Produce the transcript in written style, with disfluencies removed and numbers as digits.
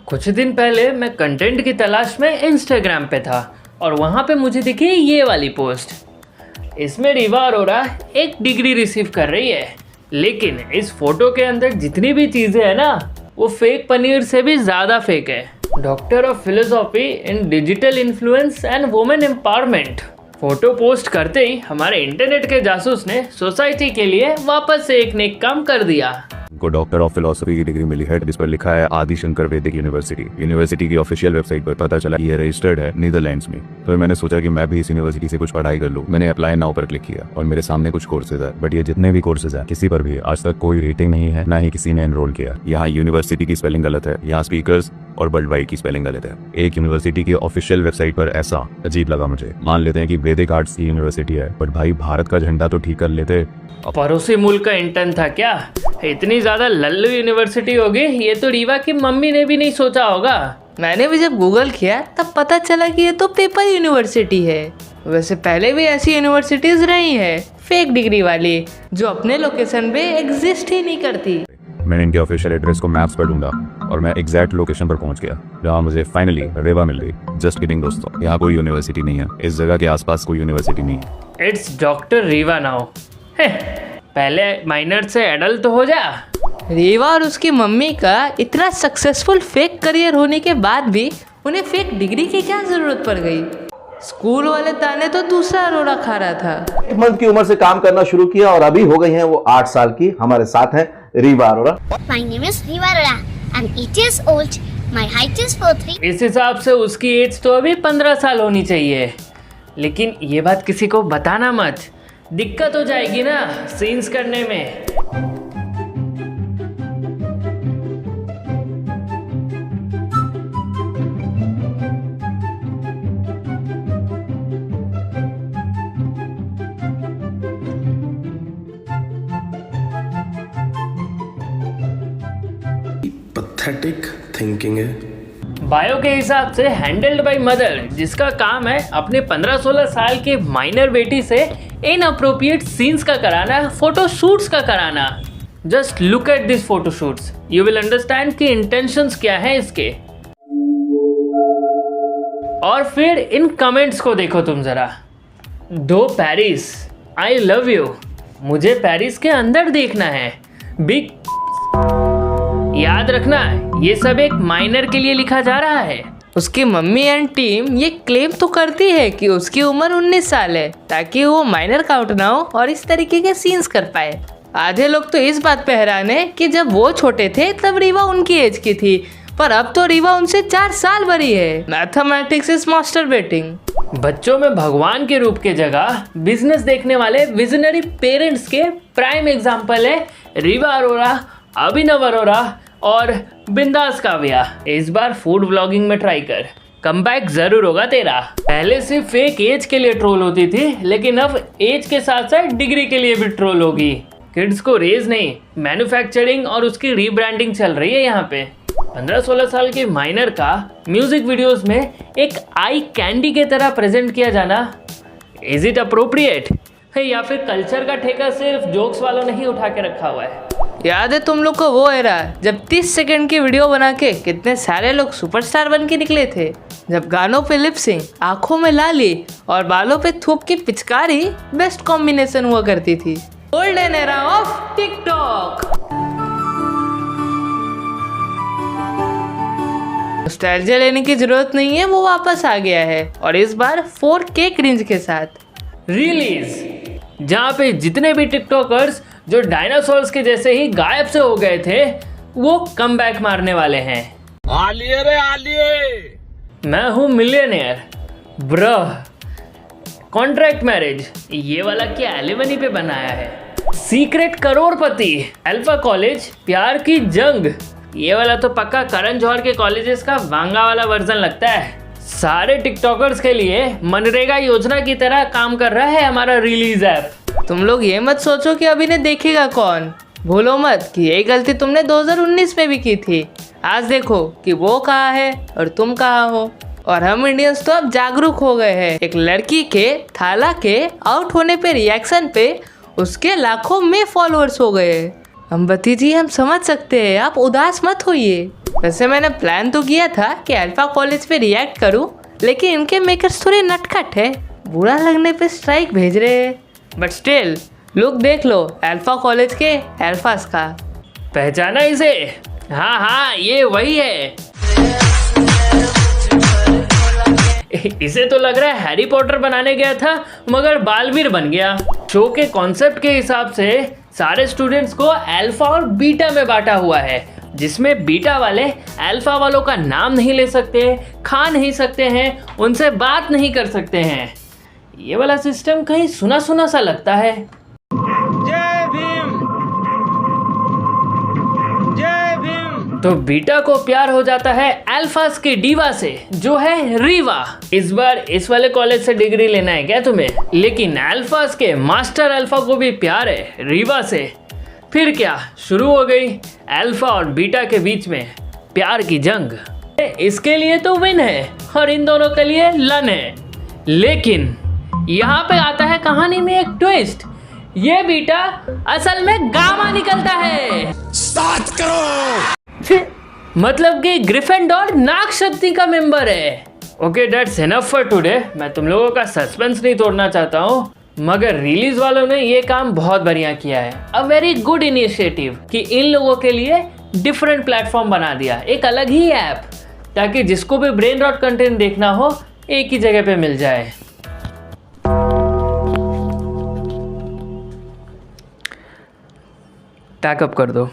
कुछ दिन पहले मैं कंटेंट की तलाश में इंस्टाग्राम पे था और वहाँ पे मुझे दिखी ये वाली पोस्ट। इसमें रीवा अरोरा एक डिग्री रिसीव कर रही है, लेकिन इस फोटो के अंदर जितनी भी चीज़ें हैं ना, वो फेक पनीर से भी ज़्यादा फेक है। Doctor of philosophy in digital influence and women empowerment. Photo post करते ही हमारे इंटरनेट के जासूस ने सोसाइटी के लिए वापस से एक नेक काम कर दिया। को डॉक्टर ऑफ फिलोसफी की डिग्री मिली है, जिस पर लिखा है आदि शंकर वैदिक यूनिवर्सिटी की ऑफिशियल वेबसाइट पर पता चला ये रजिस्टर्ड है नीदरलैंड्स में। तो मैंने सोचा कि मैं भी इस यूनिवर्सिटी से कुछ पढ़ाई कर लूँ। मैंने अप्लाई नाउ पर क्लिक किया और मेरे सामने कुछ कोर्सेज है, बट ये जितने भी कोर्सेज है किसी पर भी आज तक कोई रेटिंग नहीं है, ना ही किसी ने एनरोल किया। यहाँ यूनिवर्सिटी की स्पेलिंग गलत है, यहाँ स्पीकर्स और वर्ल्ड वाइड की स्पेलिंग गलत है। एक यूनिवर्सिटी की ऑफिशियल वेबसाइट पर ऐसा अजीब लगा मुझे। मान लेते हैं कि वैदिक आर्ट्स की यूनिवर्सिटी है, बट भाई भारत का झंडा तो ठीक कर लेते। पड़ोसी मुल्क का इंटर्न था क्या? इतनी ज्यादा लल्लू यूनिवर्सिटी होगी, ये तो रीवा की मम्मी ने भी नहीं सोचा होगा। मैंने भी जब गूगल किया तब पता चला कि ये तो पेपर यूनिवर्सिटी है। वैसे पहले भी ऐसी यूनिवर्सिटीज रही है फेक डिग्री वाली, जो अपने लोकेशन पे एग्जिस्ट ही नहीं करती। मैंने इनके ऑफिशियल एड्रेस को मैप्स पर ढूंढा और मैं एग्जैक्ट लोकेशन पर पहुंच गया, जहां मुझे फाइनली रेवा मिल गई। जस्ट किडिंग दोस्तों, यहाँ कोई यूनिवर्सिटी नहीं है, इस जगह के आसपास कोई यूनिवर्सिटी नहीं है। It's doctor Rewa now. पहले माइनर से एडल्ट तो हो जा। रीवा और उसकी मम्मी का इतना सक्सेसफुल फेक करियर होने के बाद भी उन्हें फेक डिग्री की क्या जरूरत पड़ गई? स्कूल वाले ताने तो दूसरा अरोरा खा रहा था। 8 मंथ की उम्र से काम करना शुरू किया और अभी हो गई हैं वो 8 साल की। हमारे साथ हैं Rewa Arora. My name is Riva Arora. I'm 8 years old. My height is 4'3". इस हिसाब से उसकी एज तो अभी 15 साल होनी चाहिए, लेकिन ये बात किसी को बताना मत, दिक्कत हो जाएगी ना सीन्स करने में। पैथेटिक थिंकिंग है। बायो के हिसाब से हैंडल्ड बाय मदर, जिसका काम है अपने 15-16 साल के माइनर बेटी से इनअप्रोप्रिएट सीन्स का कराना, फोटो शूट्स का कराना। Just look at this photo shoots, you will understand कि इंटेंशंस क्या है इसके। और फिर इन कमेंट्स को देखो तुम जरा। दो पेरिस, आई लव यू, मुझे पेरिस के अंदर देखना है, बिग। याद रखना ये सब एक माइनर के लिए लिखा जा रहा है। उसकी मम्मी एंड टीम ये क्लेम तो करती है कि उसकी उम्र 19 साल है, ताकि वो माइनर काउंट ना हो और इस तरीके के सीन्स कर पाए। आधे लोग तो इस बात पे हैरान है कि जब वो छोटे थे तब रीवा उनकी एज की थी, पर अब तो रीवा उनसे 4 साल बड़ी है। Mathematics is masturbating. बच्चों में भगवान के रूप के जगह बिजनेस देखने वाले विजनरी पेरेंट्स के प्राइम एग्जाम्पल है रीवा अरोरा, अभिनव अरोरा और बिंदास काव्या। इस बार फूड व्लॉगिंग में ट्राई कर, कमबैक जरूर होगा तेरा। पहले सिर्फ फेक एज के लिए ट्रोल होती थी, लेकिन अब एज के साथ साथ डिग्री के लिए भी ट्रोल होगी। किड्स को रेज नहीं, मैन्युफैक्चरिंग और उसकी रीब्रांडिंग चल रही है यहाँ पे। 15-16 साल के माइनर का म्यूजिक वीडियोस में एक आई कैंडी के तरह प्रेजेंट किया जाना, इज इट अप्रोप्रिएट? या फिर कल्चर का ठेका सिर्फ जोक्स वालों ने ही उठा के रखा हुआ है? याद है तुम लोग को वो एरा जब 30 सेकंड की वीडियो बना के कितने सारे लोग सुपरस्टार बन के निकले थे, जब गानों पे लिप सिंक, आंखों में लाली और बालों पे थूप की पिचकारी बेस्ट कॉम्बिनेशन हुआ करती थी। Golden era of TikTok. Nostalgia लेने की जरूरत नहीं है, वो वापस आ गया है और इस बार 4K क्रिंज के साथ रिलीज, जहाँ पे जितने भी टिकटॉकर्स जो डायनासोर्स के जैसे ही गायब से हो गए थे, वो कमबैक मारने वाले हैं। आलिए रे आलिए, मैं हूँ मिलियनेयर ब्रह, कॉन्ट्रैक्ट मैरिज ये वाला क्या एलिमनी पे बनाया है, सीक्रेट करोड़पति, अल्फा कॉलेज, प्यार की जंग ये वाला तो पक्का करण जौहर के कॉलेजेस का वांगा वाला वर्जन लगता है। सारे टिकटॉकर्स के लिए मनरेगा योजना की तरह काम कर रहा है हमारा रिलीज ऐप। तुम लोग ये मत सोचो कि अभी ने देखेगा कौन। भूलो मत कि यही गलती तुमने 2019 में भी की थी। आज देखो कि वो कहाँ है और तुम कहाँ हो। और हम इंडियंस तो अब जागरूक हो गए हैं। एक लड़की के थाला के आउट होने पे रिएक्शन पे उसके लाखों में फॉलोअर्स हो गए। अम्बती जी हम समझ सकते हैं, आप उदास मत होइए। वैसे मैंने प्लान तो किया था कि अल्फा कॉलेज पे रिएक्ट करूं, लेकिन इनके मेकर्स थोड़े नटखट है, बुरा लगने पे स्ट्राइक भेज रहे हैं। बट स्टिल लुक देख लो अल्फा कॉलेज के अल्फास का। पहचाना इसे? हाँ हाँ, ये वही है। इसे तो लग रहा है हैरी पॉटर बनाने गया था मगर बालवीर बन गया। शो के कॉन्सेप्ट के हिसाब से सारे स्टूडेंट्स को अल्फा और बीटा में बांटा हुआ है, जिसमें बीटा वाले अल्फा वालों का नाम नहीं ले सकते, खा नहीं सकते हैं, उनसे बात नहीं कर सकते हैं। ये वाला सिस्टम कहीं सुना सुना सा लगता है। तो बीटा को प्यार हो जाता है अल्फास की डीवा से, जो है रीवा। इस बार इस वाले कॉलेज से डिग्री लेना है क्या तुम्हें? लेकिन अल्फास के मास्टर अल्फा को भी प्यार है रीवा से। फिर क्या शुरू हो गई अल्फा और बीटा के बीच में प्यार की जंग। इसके लिए तो विन है और इन दोनों के लिए लन है। लेकिन यहाँ पे आता है कहानी में एक ट्विस्ट। ये बीटा असल में गामा निकलता है। मतलब कि ग्रिफिंडोर नाग शक्ति का मेंबर है। Okay that's enough for today. मैं तुम लोगों का सस्पेंस नहीं तोड़ना चाहता हूँ, मगर रिलीज वालों ने ये काम बहुत बढ़िया किया है। अ वेरी गुड इनिशिएटिव कि इन लोगों के लिए डिफरेंट प्लेटफॉर्म बना दिया, एक अलग ही ऐप, ताकि जिसको भी ब्रेन रॉट कंटेंट देखना हो एक ही जगह पे मिल जाए। पैकअप कर दो।